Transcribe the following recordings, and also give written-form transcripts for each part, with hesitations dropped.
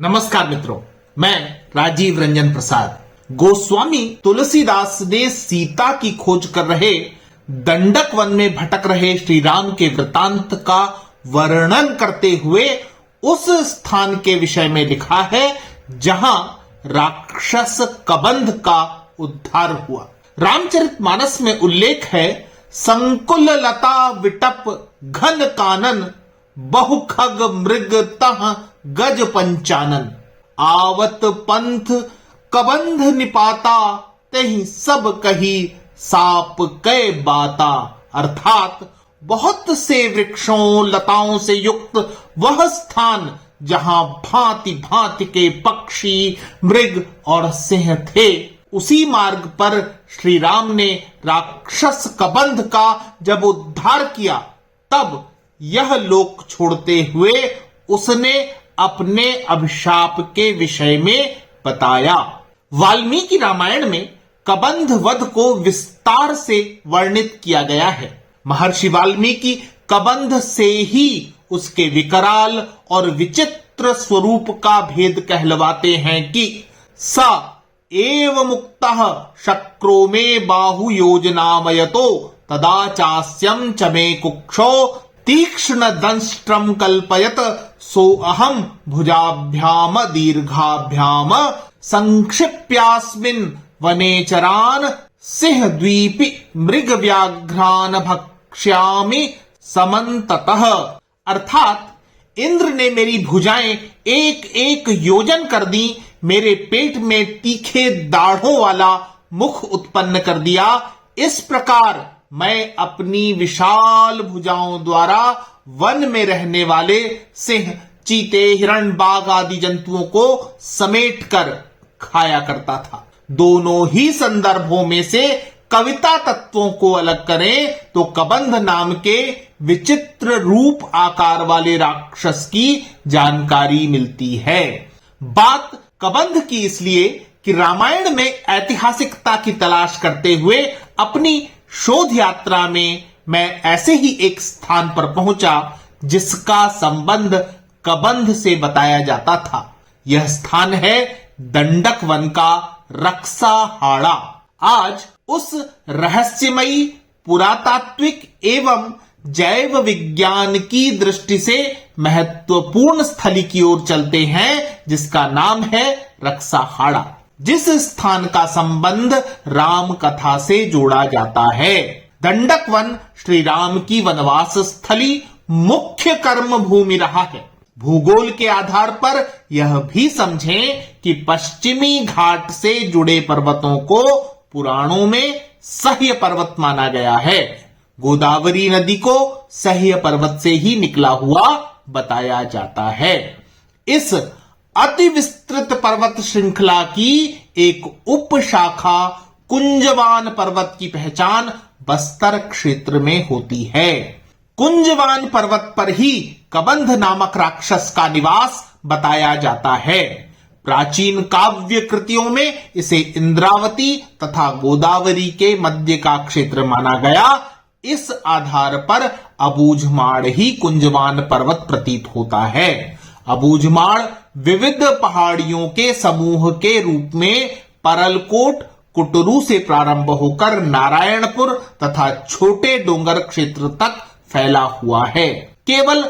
नमस्कार मित्रों, मैं राजीव रंजन प्रसाद। गोस्वामी तुलसीदास ने सीता की खोज कर रहे दंडक वन में भटक रहे श्री राम के वृतांत का वर्णन करते हुए उस स्थान के विषय में लिखा है जहां राक्षस कबंध का उद्धार हुआ। रामचरितमानस में उल्लेख है, संकुल लता विटप घन कानन बहु खग मृग तह गज पंचानन आवत पंथ कबंध निपाता तही सब कही साप कै बाता। अर्थात बहुत से वृक्षों लताओं से युक्त वह स्थान जहां भांति भांति के पक्षी मृग और सिंह थे, उसी मार्ग पर श्री राम ने राक्षस कबंध का जब उद्धार किया तब यह लोक छोड़ते हुए उसने अपने अभिशाप के विषय में बताया। वाल्मीकि रामायण में कबंध वध को विस्तार से वर्णित किया गया है। महर्षि वाल्मीकि कबंध से ही उसके विकराल और विचित्र स्वरूप का भेद कहलवाते हैं कि स एव मुक्तः शक्रो में बाहु योजनामयतो तदा चास्यम चमे कुक्षो तीक्ष्ण दंष्ट्रम कल्पयत सो अहम भुजाभ्याम दीर्घाभ्याम संक्षिप्यास्मिन् वनेचरान सिंह द्वीपि मृग व्याघ्रान भक्ष्यामि समन्ततः। अर्थात इंद्र ने मेरी भुजाएं एक एक योजन कर दी, मेरे पेट में तीखे दाढ़ों वाला मुख उत्पन्न कर दिया। इस प्रकार मैं अपनी विशाल भुजाओं द्वारा वन में रहने वाले सिंह, चीते, हिरण, बाघ आदि जंतुओं को समेट कर खाया करता था। दोनों ही संदर्भों में से कविता तत्वों को अलग करें तो कबंध नाम के विचित्र रूप आकार वाले राक्षस की जानकारी मिलती है। बात कबंध की इसलिए कि रामायण में ऐतिहासिकता की तलाश करते हुए अपनी शोध यात्रा में मैं ऐसे ही एक स्थान पर पहुंचा जिसका संबंध कबंध से बताया जाता था। यह स्थान है दंडक वन का रक्साहाड़ा। आज उस रहस्यमयी पुरातात्विक एवं जैव विज्ञान की दृष्टि से महत्वपूर्ण स्थली की ओर चलते हैं जिसका नाम है रक्साहाड़ा, जिस स्थान का संबंध राम कथा से जोड़ा जाता है। दंडक वन श्री राम की वनवास स्थली, मुख्य कर्म भूमि रहा है। भूगोल के आधार पर यह भी समझें कि पश्चिमी घाट से जुड़े पर्वतों को पुराणों में सह्य पर्वत माना गया है। गोदावरी नदी को सह्य पर्वत से ही निकला हुआ बताया जाता है। इस अति विस्तृत पर्वत श्रृंखला की एक उपशाखा कुंजवान पर्वत की पहचान बस्तर क्षेत्र में होती है। कुंजवान पर्वत पर ही कबंध नामक राक्षस का निवास बताया जाता है। प्राचीन काव्य कृतियों में इसे इंद्रावती तथा गोदावरी के मध्य का क्षेत्र माना गया। इस आधार पर अबूझमाड़ ही कुंजवान पर्वत प्रतीत होता है। अबूझमाड़ विविध पहाड़ियों के समूह के रूप में परलकोट, कुटरू से प्रारंभ होकर नारायणपुर तथा छोटे डोंगर क्षेत्र तक फैला हुआ है। केवल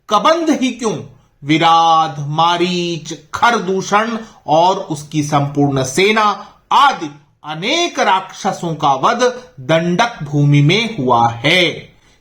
कबंध ही क्यों, विराध, मारीच, खरदूषण और उसकी संपूर्ण सेना आदि अनेक राक्षसों का वध दंडक भूमि में हुआ है।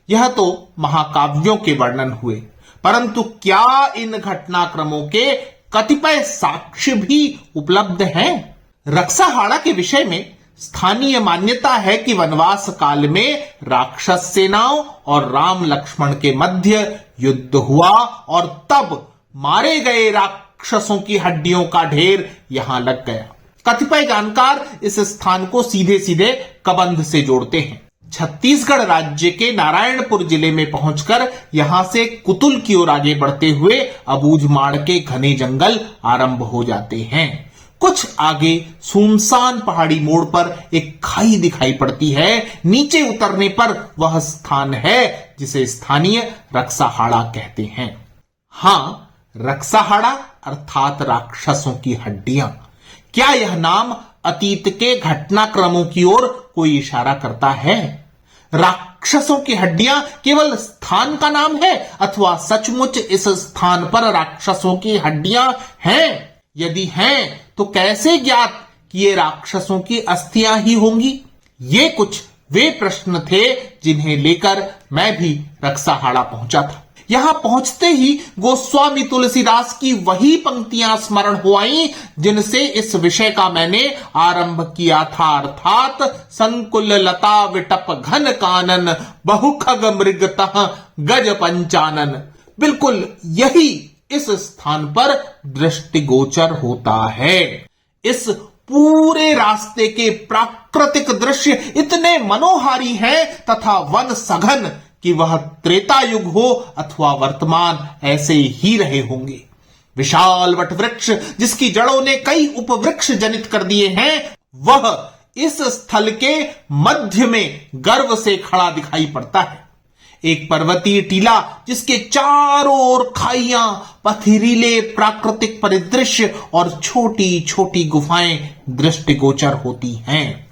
यह तो महाकाव्यों के वर्णन हुए, परंतु क्या इन घटनाक्रमों के कतिपय साक्ष्य भी उपलब्ध हैं? रक्साहाड़ा के विषय में स्थानीय मान्यता है कि वनवास काल में राक्षस सेनाओं और राम लक्ष्मण के मध्य युद्ध हुआ और तब मारे गए राक्षसों की हड्डियों का ढेर यहां लग गया। कतिपय जानकार इस स्थान को सीधे सीधे कबंध से जोड़ते हैं। छत्तीसगढ़ राज्य के नारायणपुर जिले में पहुंचकर यहां से कुतुल की ओर आगे बढ़ते हुए अबूझमाड़ के घने जंगल आरंभ हो जाते हैं। कुछ आगे सुनसान पहाड़ी मोड़ पर एक खाई दिखाई पड़ती है। नीचे उतरने पर वह स्थान है जिसे स्थानीय रक्साहाड़ा कहते हैं। हां, रक्साहाड़ा अर्थात राक्षसों की हड्डियां। क्या यह नाम अतीत के घटनाक्रमों की ओर कोई इशारा करता है? राक्षसों की हड्डियां केवल स्थान का नाम है अथवा सचमुच इस स्थान पर राक्षसों की हड्डियां हैं? यदि हैं तो कैसे ज्ञात कि ये राक्षसों की अस्थियां ही होंगी? ये कुछ वे प्रश्न थे जिन्हें लेकर मैं भी रक्साहाड़ा पहुंचा था। यहां पहुंचते ही गोस्वामी तुलसीदास की वही पंक्तियां स्मरण हो आईं जिनसे इस विषय का मैंने आरंभ किया था, अर्थात संकुल लता विटप घन कानन बहुखग मृगतः गज पंचानन। बिल्कुल यही इस स्थान पर दृष्टिगोचर होता है। इस पूरे रास्ते के प्राकृतिक दृश्य इतने मनोहारी हैं तथा वन सघन कि वह त्रेता युग हो अथवा वर्तमान ऐसे ही रहे होंगे। विशाल वट वृक्ष जिसकी जड़ों ने कई उपवृक्ष जनित कर दिए हैं, वह इस स्थल के मध्य में गर्व से खड़ा दिखाई पड़ता है। एक पर्वतीय टीला जिसके चारों ओर खाइयां, पथरीले प्राकृतिक परिदृश्य और छोटी छोटी गुफाएं दृष्टिगोचर होती हैं।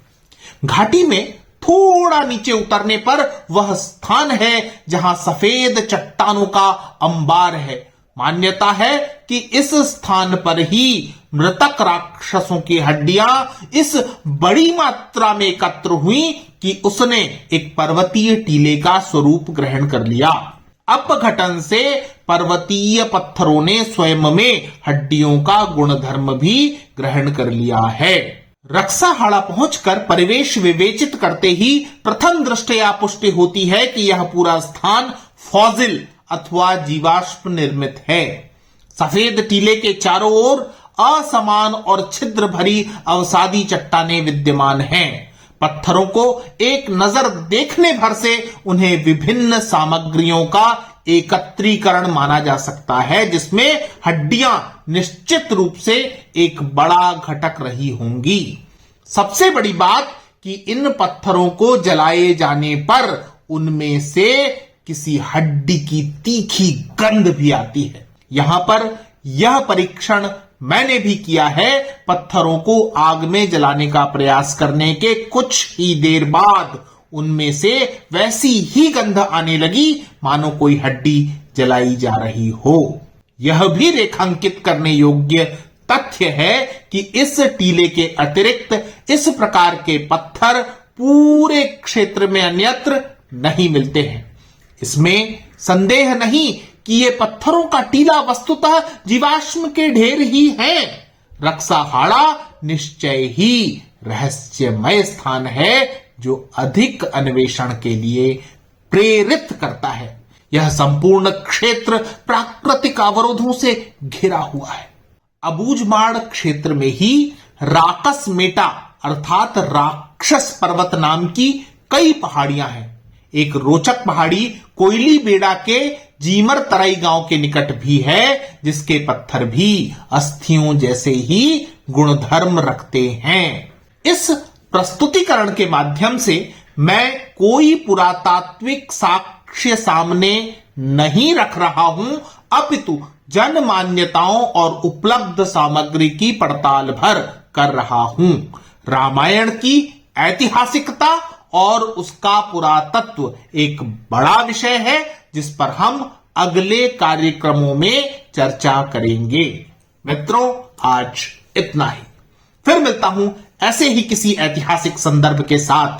घाटी में थोड़ा नीचे उतरने पर वह स्थान है जहां सफेद चट्टानों का अंबार है। मान्यता है कि इस स्थान पर ही मृतक राक्षसों की हड्डियां इस बड़ी मात्रा में एकत्र हुई कि उसने एक पर्वतीय टीले का स्वरूप ग्रहण कर लिया। अपघटन से पर्वतीय पत्थरों ने स्वयं में हड्डियों का गुणधर्म भी ग्रहण कर लिया है। रक्साहाड़ा पहुंचकर परिवेश विवेचित करते ही प्रथम दृष्टया पुष्टि होती है कि यह पूरा स्थान फॉजिल अथवा जीवाश्म निर्मित है। सफेद टीले के चारों ओर असमान और छिद्र भरी अवसादी चट्टानें विद्यमान हैं। पत्थरों को एक नजर देखने भर से उन्हें विभिन्न सामग्रियों का एकत्रीकरण माना जा सकता है, जिसमें हड्डियां निश्चित रूप से एक बड़ा घटक रही होंगी। सबसे बड़ी बात कि इन पत्थरों को जलाए जाने पर उनमें से किसी हड्डी की तीखी गंध भी आती है। यहां पर यह परीक्षण मैंने भी किया है। पत्थरों को आग में जलाने का प्रयास करने के कुछ ही देर बाद उनमें से वैसी ही गंध आने लगी मानो कोई हड्डी जलाई जा रही हो। यह भी रेखांकित करने योग्य तथ्य है कि इस टीले के अतिरिक्त इस प्रकार के पत्थर पूरे क्षेत्र में अन्यत्र नहीं मिलते हैं। इसमें संदेह नहीं कि ये पत्थरों का टीला वस्तुतः जीवाश्म के ढेर ही हैं। रक्साहाड़ा निश्चय ही रहस्यमय स्थान है जो अधिक अन्वेषण के लिए प्रेरित करता है। यह संपूर्ण क्षेत्र प्राकृतिक अवरोधों से घिरा हुआ है। अबूझमाड़ क्षेत्र में ही राकसमेटा अर्थात राक्षस पर्वत नाम की कई पहाड़ियां हैं। एक रोचक पहाड़ी कोयली बेड़ा के जीमर तराई गांव के निकट भी है, जिसके पत्थर भी अस्थियों जैसे ही गुणधर्म रखते हैं। इस प्रस्तुतिकरण के माध्यम से मैं कोई पुरातात्विक साक्ष्य सामने नहीं रख रहा हूं, अपितु जन मान्यताओं और उपलब्ध सामग्री की पड़ताल भर कर रहा हूं। रामायण की ऐतिहासिकता और उसका पुरातत्व एक बड़ा विषय है जिस पर हम अगले कार्यक्रमों में चर्चा करेंगे। मित्रों, आज इतना ही। फिर मिलता हूं ऐसे ही किसी ऐतिहासिक संदर्भ के साथ।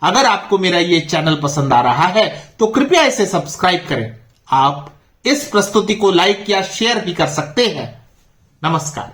अगर आपको मेरा ये चैनल पसंद आ रहा है तो कृपया इसे सब्सक्राइब करें। आप इस प्रस्तुति को लाइक या शेयर भी कर सकते हैं। नमस्कार।